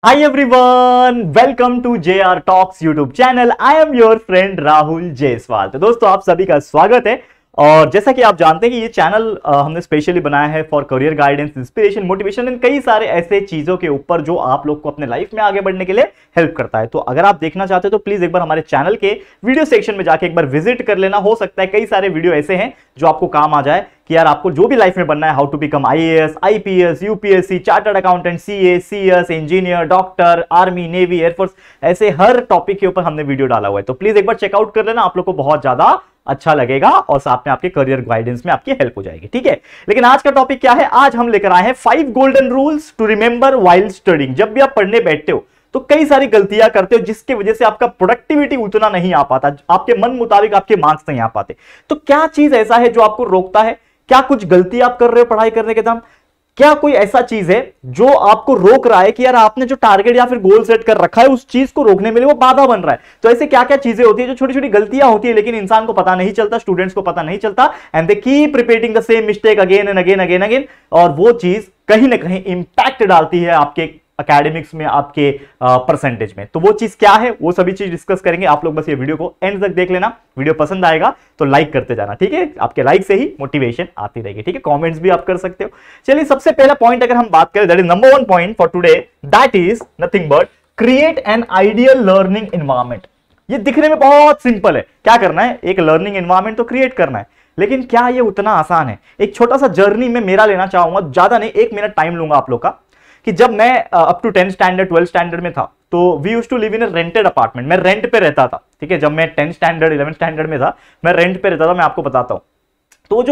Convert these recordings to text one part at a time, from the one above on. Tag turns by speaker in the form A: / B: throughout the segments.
A: Hi everyone, welcome to JR Talks YouTube channel. I am your friend Rahul Jaiswal. तो दोस्तों आप सभी का स्वागत है। और जैसा कि आप जानते हैं कि ये चैनल हमने स्पेशली बनाया है for career guidance, inspiration, motivation and कई सारे ऐसे चीजों के ऊपर जो आप लोग को अपने लाइफ में आगे बढ़ने के लिए हेल्प करता है। तो अगर आप देखना चाहते हो तो प्लीज एक बार हमारे चैनल के वीडियो सेक्शन में जाके एक बार विजिट कर लेना। हो सकता है कई सारे वीडियो ऐसे हैं जो आपको काम आ जाए कि यार आपको जो भी लाइफ में बनना है, how to become IAS, IPS, UPSC, chartered accountant, CA, CS, engineer, doctor, army, navy, air force, ऐसे हर टॉपिक के ऊपर हमने वीडियो डाला हुआ है। तो प्लीज एक बार चेकआउट कर लेना, आप लोग को बहुत ज्यादा अच्छा लगेगा और साथ में आपके करियर गाइडेंस में आपकी हेल्प हो जाएगी। ठीक है, लेकिन आज का टॉपिक क्या है? आज हम लेकर आए हैं 5 golden rules to remember while studying. जब भी आप पढ़ने बैठते हो तो कई सारी गलतियां करते हो जिसकी वजह से आपका प्रोडक्टिविटी उतना नहीं आ पाता, आपके मन मुताबिक आपके मार्क्स नहीं आ पाते। तो क्या चीज ऐसा है जो आपको रोकता है? क्या कुछ गलती आप कर रहे हो पढ़ाई करने के दौरान? क्या कोई ऐसा चीज है जो आपको रोक रहा है कि यार आपने जो टारगेट या फिर गोल सेट कर रखा है उस चीज को रोकने में वो बाधा बन रहा है? तो ऐसे क्या क्या चीजें होती है जो छोटी छोटी गलतियां होती है लेकिन इंसान को पता नहीं चलता, स्टूडेंट्स को पता नहीं चलता, and they keep repeating the same mistake again and again again again, और वो चीज कहीं ना कहीं इंपैक्ट डालती है आपके एकेडमिक्स में, आपके परसेंटेज में। तो वो चीज क्या है, वो सभी चीज डिस्कस करेंगे। आप लोग बस ये वीडियो को एंड तक देख लेना। वीडियो पसंद आएगा तो लाइक करते जाना, ठीक है? आपके लाइक से ही मोटिवेशन आती रहेगी, ठीक है? कमेंट्स भी आप कर सकते हो। चलिए, सबसे पहला पॉइंट अगर हम बात करें, that is number 1 point for today, that is nothing but create an ideal learning environment. ये दिखने में बहुत सिंपल है। क्या करना है? एक लर्निंग एनवायरनमेंट तो क्रिएट करना है, लेकिन क्या ये उतना आसान है? एक छोटा सा जर्नी में मेरा लेना चाहूंगा, ज्यादा नहीं, 1 मिनट टाइम लूंगा आप लोग का। कि जब मैं up to 10th standard 12th standard में था तो we used to live in a rented apartment. मैं रेंट पे रहता था, ठीक है? जब मैं 10th स्टैंडर्ड 11th स्टैंडर्ड में था, मैं रेंट पे रहता था। मैं आपको बताता हूं, तो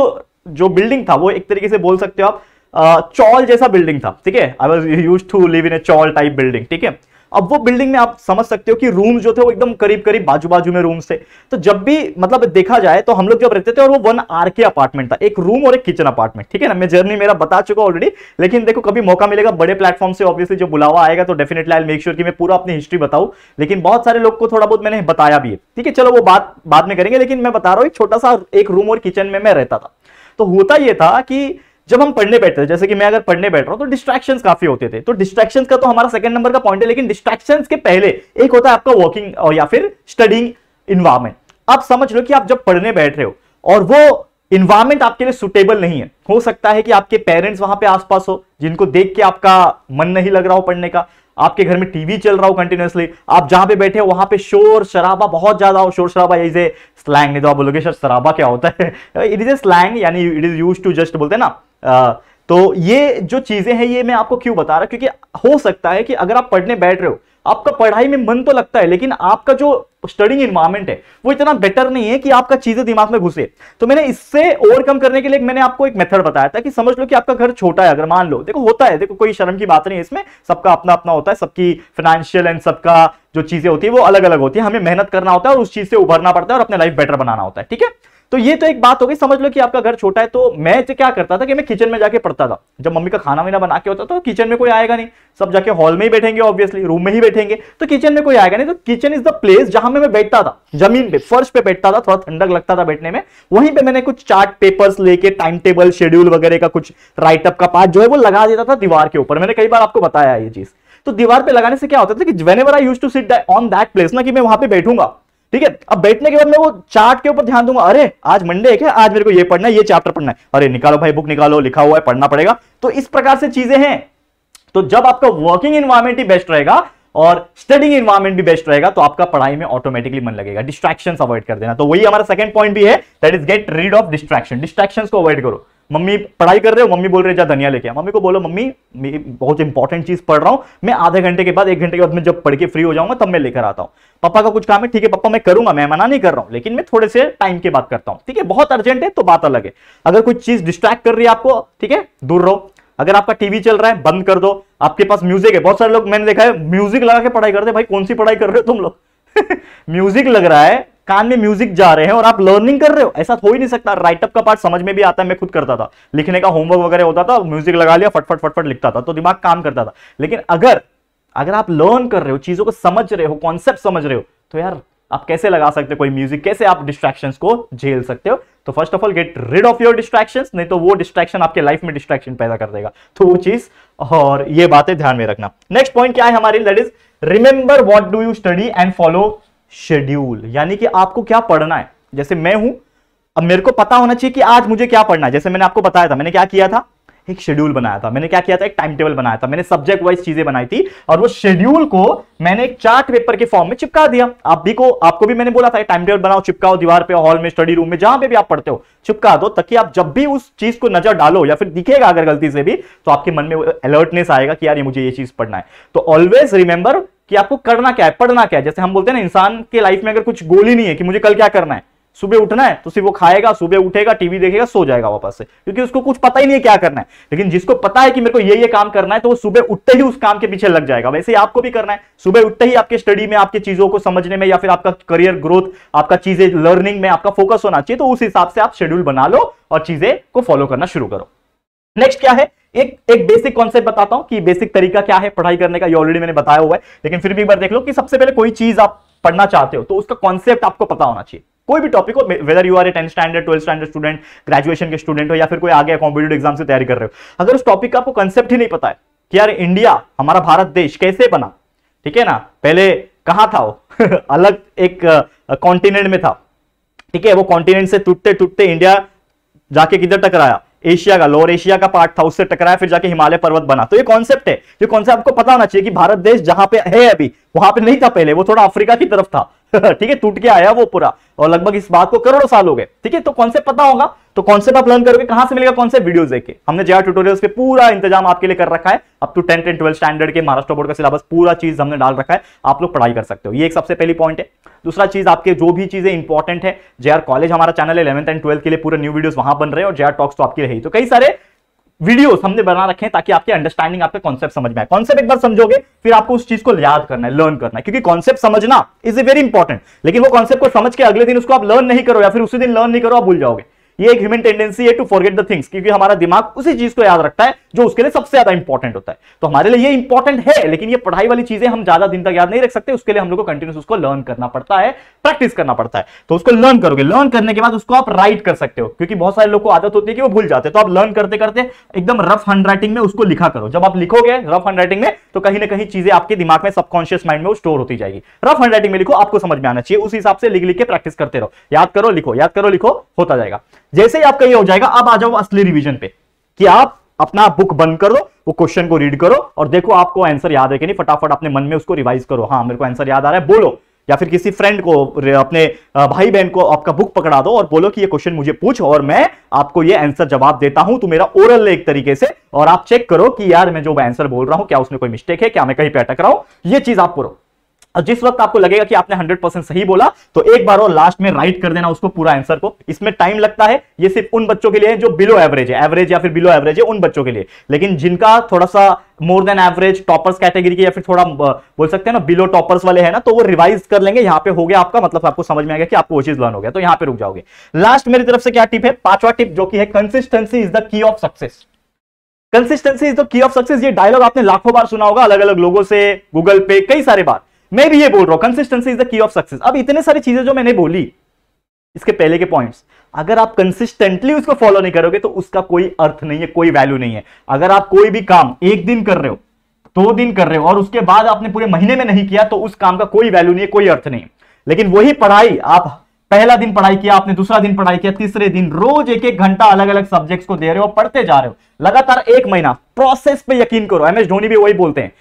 A: जो बिल्डिंग था वो एक तरीके से बोल सकते हो आप चौल जैसा बिल्डिंग था, ठीक है? I was used to live in a chawl type building, ठीक है? अब वो बिल्डिंग में आप समझ सकते हो कि रूम जो थे वो एकदम करीब करीब बाजू बाजू में रूम्स थे। तो जब भी मतलब देखा जाए तो हम लोग जब रहते थे, और वो 1 RK अपार्टमेंट था, एक रूम और एक किचन अपार्टमेंट, ठीक है ना? मैं जर्नी मेरा बता चुका ऑलरेडी, लेकिन देखो कभी मौका मिलेगा बड़े प्लेटफॉर्म से ऑब्वियसली जो बुलावा आएगा तो definitely I will make sure कि मैं पूरा अपनी हिस्ट्री बताऊं। लेकिन बहुत सारे लोग को थोड़ा बहुत मैंने बताया भी है, ठीक है? चलो वो बात बाद में करेंगे, लेकिन मैं बता रहा हूं एक छोटा सा एक रूम और किचन में मैं रहता था। तो होता यह था कि जब हम पढ़ने बैठते थे, जैसे कि मैं अगर पढ़ने बैठ रहा हूं तो डिस्ट्रैक्शंस काफी होते थे। तो डिस्ट्रैक्शंस का तो हमारा सेकंड नंबर का पॉइंट है, लेकिन डिस्ट्रैक्शंस के पहले एक होता है आपका वर्किंग और या फिर स्टडीइंग इन्वायरमेंट। आप समझ लो कि आप जब पढ़ने बैठ रहे हो और वो इन्वायरमेंट आपके लिए सुटेबल नहीं है, हो सकता है कि आपके पेरेंट्स वहां पे आसपास हो जिनको देख के आपका मन नहीं लग रहा हो पढ़ने का, आपके घर में टीवी चल रहा हो कंटिन्यूअसली, आप जहां पे बैठे हो वहां पे शोर शराबा बहुत ज्यादा हो। शोर शराबा इज ए स्लैंग, नहीं तो आप बोलोगे सर शराबा क्या होता है? इट इज ए स्लैंग, यानी it is used to just बोलते हैं ना। तो ये जो चीजें हैं ये मैं आपको क्यों बता रहा, क्योंकि हो सकता है कि अगर आप पढ़ने बैठ रहे हो, आपका पढ़ाई में मन तो लगता है, लेकिन आपका जो स्टडिंग एनवायरनमेंट है वो इतना बेटर नहीं है कि आपका चीजें दिमाग में घुसे। तो मैंने इससे ओवरकम करने के लिए मैंने आपको एक मेथड बताया था कि समझ लो कि आपका घर छोटा है। अगर मान लो, देखो होता है, देखो कोई शर्म की बात नहीं है इसमें, सबका अपना अपना होता है, सबकी फाइनेंशियल एंड सबका जो चीजें होती है वो अलग अलग होती है। हमें मेहनत करना होता है और उस चीज से उभरना पड़ता है और अपने लाइफ बेटर बनाना होता है, ठीक है? तो ये तो एक बात हो गई। समझ लो कि आपका घर छोटा है, तो मैं क्या करता था कि मैं किचन में जाके पढ़ता था। जब मम्मी का खाना वाना बना के होता तो किचन में कोई आएगा नहीं, सब जाके हॉल में ही बैठेंगे, ऑब्वियसली रूम में ही बैठेंगे, तो किचन में कोई आएगा नहीं। तो किचन इज द प्लेस जहां मैं बैठता था, जमीन पे, फर्श पे बैठता था, थोड़ा ठंडक लगता था बैठने में। वहीं पे मैंने कुछ चार्ट पेपर्स लेके टाइम टेबल शेड्यूल वगैरह का कुछ राइटअप का पार्ट जो है वो लगा देता था दीवार के ऊपर। मैंने कई बार आपको बताया ये चीज। तो दीवार पे लगाने से क्या होता था कि whenever I used to sit on that place, ना कि मैं वहां पे बैठूंगा, ठीक है? अब बैठने के बाद मैं वो चार्ट के ऊपर ध्यान दूंगा, अरे आज मंडे है क्या, आज मेरे को ये पढ़ना है, ये चैप्टर पढ़ना है, अरे निकालो भाई बुक निकालो, लिखा हुआ है पढ़ना पड़ेगा। तो इस प्रकार से चीजें हैं। तो जब आपका वर्किंग एनवायरनमेंट ही बेस्ट रहेगा और स्टडिंग एनवायरनमेंट भी बेस्ट रहेगा तो आपका पढ़ाई में ऑटोमेटिकली मन लगेगा। डिस्ट्रैक्शंस अवॉइड कर देना, तो वही हमारा सेकंड पॉइंट भी है, that is get rid of distraction. Distractions को अवॉइड करो। मम्मी पढ़ाई कर रहे हो, मम्मी बोल रहे जा धनिया लेके आ, मम्मी को बोलो मम्मी बहुत इंपॉर्टेंट चीज पढ़ रहा हूं, मैं आधे घंटे के बाद 1 घंटे के बाद मैं जब पढ़ के फ्री हो जाऊंगा तब मैं लेकर आता हूं। पापा का कुछ काम है, ठीक है पापा मैं करूंगा, मैं मना नहीं कर रहा हूं, लेकिन मैं थोड़े से टाइम के बाद करता हूं, ठीक है? बहुत अर्जेंट है तो बात अलग है। अगर कोई चीज डिस्ट्रैक्ट कर रही है आपको, ठीक है, दूर रहो। अगर आपका टीवी चल रहा है बंद कर दो। आपके पास म्यूजिक है, बहुत सारे लोग मैंने देखा है म्यूजिक लगा के पढ़ाई करते हैं। भाई कौन सी पढ़ाई कर रहे हो तुम लोग? म्यूजिक लग रहा है, कान में म्यूजिक जा रहे हैं और आप लर्निंग कर रहे हो, ऐसा हो ही नहीं सकता। राइटअप का पार्ट समझ में भी आता है, मैं खुद करता था, लिखने का होमवर्क वगैरह होता था, म्यूजिक लगा लिया, फटफट फटफट लिखता था, तो दिमाग काम करता था। लेकिन अगर आप लर्न कर रहे हो, चीजों को समझ रहे हो, कॉन्सेप्ट समझ रहे हो, तो यार आप कैसे लगा सकते हो कोई म्यूजिक, कैसे आप डिस्ट्रैक्शंस को झेल सकते हो। तो first of all get rid of your distractions, नहीं तो वो डिस्ट्रैक्शन आपके लाइफ में डिस्ट्रैक्शन पैदा कर देगा। तो वो चीज और ये बातें ध्यान में रखना। नेक्स्ट पॉइंट क्या है हमारी, that is remember what do you study and follow schedule. यानी कि आपको क्या पढ़ना है। जैसे मैं हूं, अब मेरे को पता होना चाहिए कि आज मुझे क्या पढ़ना है। जैसे मैंने आपको बताया था, मैंने क्या किया था, एक शेड्यूल बनाया था। मैंने क्या किया था, एक टाइम टेबल बनाया था। मैंने सब्जेक्ट वाइज चीजें बनाई थी और वो शेड्यूल को मैंने एक चार्ट पेपर के फॉर्म में चिपका दिया। आपको भी मैंने बोला था टाइम टेबल बनाओ, चिपकाओ दीवार पे, हॉल में, स्टडी रूम में, जहां पे भी आप पढ़ते हो चिपका दो, ताकि आप जब भी उस चीज को नजर डालो या फिर दिखेगा अगर गलती से भी, तो आपके मन में अलर्टनेस आएगा कि यार ये मुझे ये चीज पढ़ना है। तो ऑलवेज रिमेंबर कि आपको करना क्या है, पढ़ना क्या है। जैसे हम बोलते हैं ना, इंसान के लाइफ में अगर कुछ गोल ही नहीं है कि मुझे कल क्या करना है, सुबह उठना है, तो सिर्फ वो खाएगा, सुबह उठेगा, टीवी देखेगा, सो जाएगा वापस से, क्योंकि उसको कुछ पता ही नहीं है क्या करना है। लेकिन जिसको पता है कि मेरे को ये काम करना है, तो वो सुबह उठते ही उस काम के पीछे लग जाएगा। वैसे ही आपको भी करना है, सुबह उठते ही आपके स्टडी में, आपकी चीजों को समझने में, या फिर आपका करियर ग्रोथ, आपका चीजें लर्निंग में आपका फोकस होना चाहिए। तो उस हिसाब से आप शेड्यूल बना लो और चीजें को फॉलो करना शुरू करो। नेक्स्ट क्या है, एक बेसिक कॉन्सेप्ट बताता हूं कि बेसिक तरीका क्या है पढ़ाई करने का। ये ऑलरेडी मैंने बताया हुआ है, लेकिन फिर भी एक बार देख लो कि सबसे पहले कोई चीज आप पढ़ना चाहते हो तो उसका कॉन्सेप्ट आपको पता होना चाहिए। कोई भी टॉपिक हो, whether you are a 10th standard 12th standard student, graduation के स्टूडेंट हो, या फिर कोई आगे कॉम्पिटिटिव एग्जाम की तैयारी कर रहे हो, अगर उस टॉपिक का आपको कंसेप्ट ही नहीं पता है कि यार इंडिया, हमारा भारत देश कैसे बना, ठीक है ना, पहले कहां था वो अलग एक कॉन्टिनेंट में था, ठीक है, वो कॉन्टिनेंट से टूटते टूटते इंडिया जाके किधर टकराया, एशिया का, लोअर एशिया का पार्ट था, उससे टकराया, फिर जाके हिमालय पर्वत बना। तो ये कॉन्सेप्ट है, ये कॉन्सेप्ट आपको पता होना चाहिए कि भारत देश जहां पे है अभी, वहां पे नहीं था पहले, वो थोड़ा अफ्रीका की तरफ था ठीक है, टूट के आया वो पूरा, और लगभग इस बात को करोड़ों साल हो गए। ठीक है, तो कॉन्सेप्ट पता होगा, तो कॉन्सेप्ट आप लर्न करोगे। कहां से मिलेगा कॉन्सेप्ट? वीडियोस देख के। हमने जेआर ट्यूटोरियल्स पे पूरा इंतजाम आपके लिए कर रखा है, up to 10th and 12th standard के महाराष्ट्र बोर्ड का सिलेबस, पूरा चीज हमने डाल रखा है, आप लोग पढ़ाई कर सकते हो। ये एक सबसे पहली पॉइंट है। दूसरा चीज, आपके जो भी चीजें इंपॉर्टेंट है, जेआर कॉलेज हमारा चैनल है, 11th एंड 12th के लिए पूरे न्यू वीडियोस वहां बन रहे हैं, और जेआर टॉक्स तो आपकी रही। तो कई सारे वीडियोस हमने बना रखे हैं ताकि आपकी अंडरस्टैंडिंग, आपके कॉन्सेप्ट समझ में आए। कॉन्सेप्ट एक बार समझोगे, फिर आपको उस चीज को याद करना है, लर्न करना है, क्योंकि कॉन्सेप्ट समझना इज ए वेरी इंपॉर्टेंट। लेकिन वो कॉन्सेप्ट को समझ के अगले दिन उसको आप लर्न नहीं करो, या फिर उसी दिन लर्न नहीं करो, आप भूल जाओगे। ये एक ह्यूमन टेंडेंसी है टू फॉरगेट द थिंग्स, क्योंकि हमारा दिमाग उसी चीज को याद रखता है जो उसके लिए सबसे ज्यादा इंपॉर्टेंट होता है। तो हमारे लिए ये इंपॉर्टेंट है, लेकिन ये पढ़ाई वाली चीजें हम ज्यादा दिन तक याद नहीं रख सकते। उसके लिए हम लोग को कंटिन्यूस उसको लर्न करना पड़ता है, प्रैक्टिस करना पड़ता है। तो उसको लर्न करोगे, लर्न करने के बाद उसको आप राइट कर सकते हो, क्योंकि बहुत सारे लोग को आदत होती है कि वो भूल जाते हैं। तो आप लर्न करते करते एकदम रफ हैंडराइटिंग में उसको लिखा करो। जब आप लिखोगे रफ हैंडराइटिंग में, तो कहीं ना कहीं चीजें आपके दिमाग में, सबकॉन्शियस माइंड में स्टोर होती जाएगी। रफ हैंडराइटिंग में लिखो, आपको समझ में आना चाहिए, उस हिसाब से लिख लिख के प्रैक्टिस करते रहो। याद करो, लिखो, याद करो, लिखो, होता जाएगा। जैसे ही आपका ये हो जाएगा, अब आ जाओ असली रिवीजन पे, कि आप अपना बुक बंद कर दो, वो क्वेश्चन को रीड करो और देखो आपको आंसर याद है कि नहीं। फटाफट अपने मन में उसको रिवाइज करो, हाँ मेरे को आंसर याद आ रहा है, बोलो। या फिर किसी फ्रेंड को, अपने भाई बहन को आपका बुक पकड़ा दो और बोलो कि ये क्वेश्चन मुझे पूछ और मैं आपको ये आंसर जवाब देता हूं, तो मेरा ओरल एक तरीके से, और आप चेक करो कि यार मैं जो आंसर बोल रहा हूं क्या उसमें कोई मिस्टेक है, क्या मैं कहीं पे अटक रहा हूं। ये चीज आप करो। और जिस वक्त आपको लगेगा कि आपने 100% सही बोला, तो एक बार और लास्ट में राइट कर देना उसको, पूरा आंसर को। इसमें टाइम लगता है, ये सिर्फ उन बच्चों के लिए है जो बिलो एवरेज है, एवरेज या फिर बिलो एवरेज है, उन बच्चों के लिए। लेकिन जिनका थोड़ा सा more than average, toppers category के, या फिर थोड़ा बोल सकते हैं ना बिलो टॉपर्स वाले हैं ना, तो वो रिवाइज कर लेंगे। यहां पे हो गया आपका, मतलब आपको समझ में आ गया कि आपको वो चीज लर्न हो गया, तो यहां पे रुक जाओगे। लास्ट मेरी तरफ से क्या टिप है, पांचवा टिप, जो कि है consistency is the key of success. Consistency is the key of success. ये डायलॉग आपने लाखों बार सुना होगा, अलग अलग लोगों से, गूगल पे, कई सारे बार। मैं भी ये बोल रहा हूं, consistency is the key of success. अब इतने सारी चीजें जो मैंने बोली, इसके पहले के पॉइंट्स, अगर आप कंसिस्टेंटली उसको फॉलो नहीं करोगे तो उसका कोई अर्थ नहीं है, कोई वैल्यू नहीं है। अगर आप कोई भी काम एक दिन कर रहे हो, 2 दिन कर रहे हो, और उसके बाद आपने पूरे महीने में नहीं किया, तो उस काम का कोई वैल्यू नहीं है, कोई अर्थ नहीं है। लेकिन वही पढ़ाई, आप पहला दिन पढ़ाई किया, आपने दूसरा दिन पढ़ाई किया, तीसरे दिन रोज 1-1 घंटा अलग अलग सब्जेक्ट्स को दे रहे हो, पढ़ते जा रहे हो लगातार 1 महीना, प्रोसेस पे यकीन करो। एमएस धोनी भी वही बोलते हैं,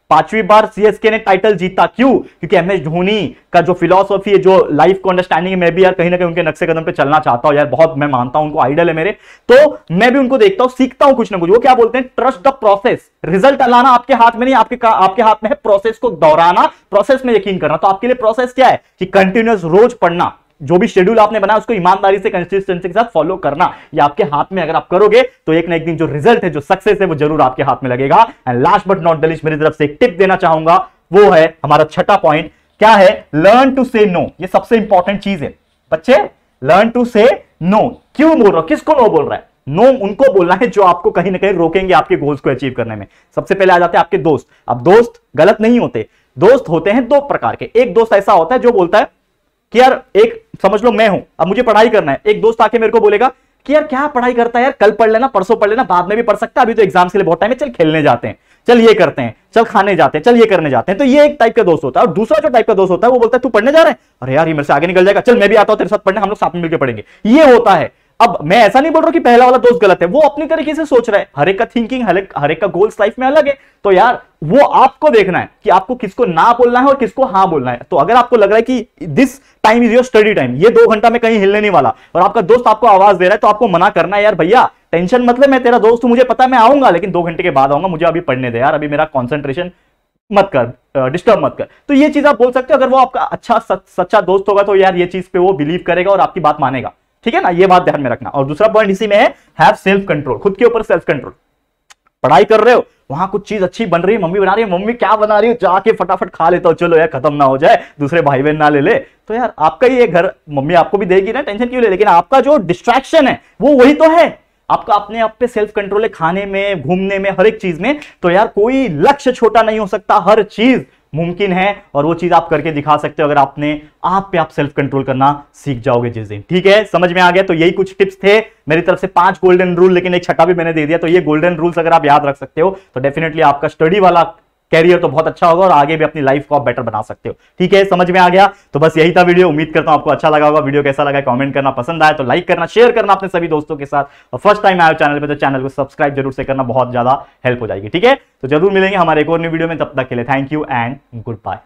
A: 5वीं बार सीएसके ने टाइटल जीता, क्यों? क्योंकि एमएस धोनी का जो फिलॉसफी है, जो लाइफ को अंडरस्टैंडिंग है, मैं भी यार कहीं ना कहीं उनके नक्शे कदम पे चलना चाहता हूं यार, बहुत मैं मानता हूं उनको, आइडल है मेरे। तो मैं भी उनको देखता हूं, सीखता हूं कुछ ना कुछ। वो क्या बोलते हैं, ट्रस्ट द प्रोसेस। रिजल्ट लाना आपके हाथ में नहीं, आपके हाथ में है प्रोसेस को दोहराना, प्रोसेस में यकीन करना। तो आपके लिए प्रोसेस क्या है कि कंटिन्यूअस रोज पढ़ना, जो भी शेड्यूल आपने बनाया उसको ईमानदारी से, कंसिस्टेंसी के साथ फॉलो करना। ये आपके हाथ में, अगर आप करोगे तो एक ना एक दिन जो रिजल्ट है, जो सक्सेस है, वो जरूर आपके हाथ में लगेगा। And last but not the least, मेरी तरफ से एक टिप देना चाहूंगा, वो है हमारा छठा पॉइंट। क्या है? लर्न टू से नो। ये सबसे इंपॉर्टेंट चीज है बच्चे, लर्न टू से नो। क्यों बोल रहा हूं, किसको नो बोल रहा है? नो उनको बोलना है जो आपको कहीं ना कहीं रोकेंगे आपके गोल्स को अचीव करने में। सबसे पहले आ जाते हैं आपके दोस्त। अब दोस्त गलत नहीं होते, दोस्त होते हैं 2 प्रकार के। एक दोस्त ऐसा होता है जो बोलता है कि यार एक समझ लो मैं हूं, अब मुझे पढ़ाई करना है, एक दोस्त आके मेरे को बोलेगा कि यार क्या पढ़ाई करता है यार, कल पढ़ लेना, परसों पढ़ लेना, बाद में भी पढ़ सकता है, अभी तो एग्जाम्स के लिए बहुत टाइम है, चल खेलने जाते हैं, चल ये करते हैं, चल खाने जाते हैं, चल ये करने जाते हैं। तो ये एक टाइप का दोस्त होता है। और दूसरा जो टाइप का दोस्त होता है वो बोलता है तू पढ़ने जा रहा है, अरे यार ये मेरे से आगे निकल जाएगा, चल मैं भी आता हूं तेरे साथ पढ़ने, हम लोग साथ में मिलकर पढ़ेंगे। ये होता है। अब मैं ऐसा नहीं बोल रहा कि पहला वाला दोस्त गलत है, वो अपनी तरीके से सोच रहा है, हर एक का थिंकिंग, हर एक का गोल्स लाइफ में अलग है। तो यार वो आपको देखना है कि आपको किसको ना बोलना है और किसको हाँ बोलना है। तो अगर आपको लग रहा है कि this time is your study time, ये 2 घंटा में कहीं हिलने नहीं वाला, और आपका दोस्त आपको आवाज दे रहा है, तो आपको मना करना है, यार भैया टेंशन मतलब मैं तेरा दोस्त हूं, मुझे पता है मैं आऊंगा, लेकिन 2 घंटे के बाद आऊंगा, मुझे अभी पढ़ने दे यार, अभी मेरा कॉन्सेंट्रेशन मत कर, डिस्टर्ब मत कर। तो ये चीज आप बोल सकते हो। अगर वो आपका अच्छा सच्चा दोस्त होगा तो यार ये चीज पे वो बिलीव करेगा और आपकी बात मानेगा, ठीक है ना, ये बात ध्यान में रखना। और दूसरा पॉइंट इसी में है, हैव सेल्फ कंट्रोल, खुद के ऊपर सेल्फ कंट्रोल। पढ़ाई कर रहे हो, वहां कुछ चीज अच्छी बन रही है, मम्मी बना रही है, मम्मी क्या बना रही हो, जाके फटाफट खा लेता हो, चलो यार खत्म ना हो जाए, दूसरे भाई बहन ना ले ले। तो यार आपका ही घर, मम्मी आपको भी देगी ना, टेंशन क्यों ले, लेकिन आपका जो डिस्ट्रैक्शन है वो वही तो है। आपका अपने आप पे सेल्फ कंट्रोल है, खाने में, घूमने में, हर एक चीज में। तो यार कोई लक्ष्य छोटा नहीं हो सकता, हर चीज मुमकिन है, और वो चीज आप करके दिखा सकते हो अगर आपने आप पे आप सेल्फ कंट्रोल करना सीख जाओगे जिस दिन। ठीक है, समझ में आ गया। तो यही कुछ टिप्स थे मेरी तरफ से, 5 गोल्डन रूल, लेकिन एक छठा भी मैंने दे दिया। तो ये गोल्डन रूल्स अगर आप याद रख सकते हो तो डेफिनेटली आपका स्टडी वाला कैरियर तो बहुत अच्छा होगा और आगे भी अपनी लाइफ को आप बेटर बना सकते हो। ठीक है, समझ में आ गया। तो बस यही था वीडियो, उम्मीद करता हूं आपको अच्छा लगा होगा। वीडियो कैसा लगा कमेंट करना, पसंद आया तो लाइक करना, शेयर करना अपने सभी दोस्तों के साथ, और फर्स्ट टाइम आए चैनल पे तो चैनल को सब्सक्राइब जरूर से करना, बहुत ज्यादा हेल्प हो जाएगी। ठीक है, तो जरूर मिलेंगे हमारे एक और न्यू वीडियो में, तब तक के लिए thank you and good bye.